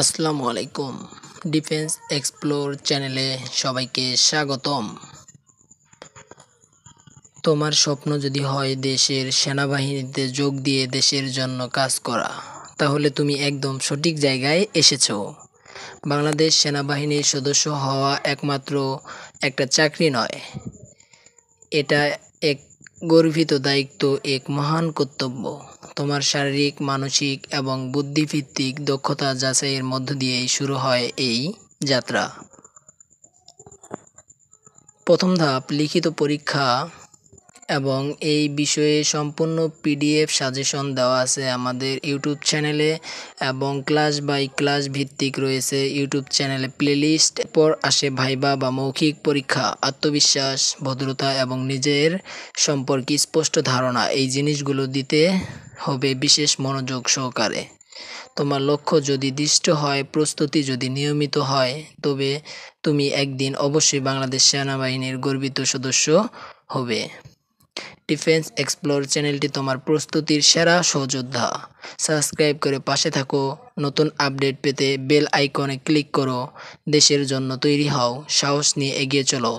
আসসালামু আলাইকুম। Defence explore চ্যানেলে সবাইকে স্বাগতম। তোমার স্বপ্ন যদি হয় দেশের সেনাবাহিনীতে যোগ দিয়ে দেশের জন্য কাজ করা, তাহলে তুমি একদম সঠিক জায়গায় এসেছো। বাংলাদেশ সেনাবাহিনীর সদস্য হওয়া একমাত্র একটা চাকরি নয়, এটা এক গর্বিত দায়িত্ব, এক মহান কর্তব্য। তোমার শারীরিক, মানসিক এবং বুদ্ধিভিত্তিক দক্ষতা যাচাইয়ের মধ্য দিয়েই শুরু হয় এই যাত্রা। প্রথম ধাপ লিখিত পরীক্ষা, এবং এই বিষয়ে সম্পূর্ণ পিডিএফ সাজেশন দেওয়া আছে আমাদের ইউটিউব চ্যানেলে, এবং ক্লাস বাই ক্লাস ভিত্তিক রয়েছে ইউটিউব চ্যানেলে প্লেলিস্ট। পর আসে ভাইবা বা মৌখিক পরীক্ষা। আত্মবিশ্বাস, ভদ্রতা এবং নিজের সম্পর্কে স্পষ্ট ধারণা, এই জিনিসগুলো দিতে হবে বিশেষ মনোযোগ সহকারে। তোমার লক্ষ্য যদি দৃষ্ট হয়, প্রস্তুতি যদি নিয়মিত হয়, তবে তুমি একদিন অবশ্যই বাংলাদেশ সেনাবাহিনীর গর্বিত সদস্য হবে। ডিফেন্স এক্সপ্লোর চ্যানেলটি তোমার প্রস্তুতির সেরা সহযোদ্ধা। সাবস্ক্রাইব করে পাশে থাকো। নতুন আপডেট পেতে বেল আইকনে ক্লিক করো। দেশের জন্য তৈরি হও, সাহস নিয়ে এগিয়ে চলো।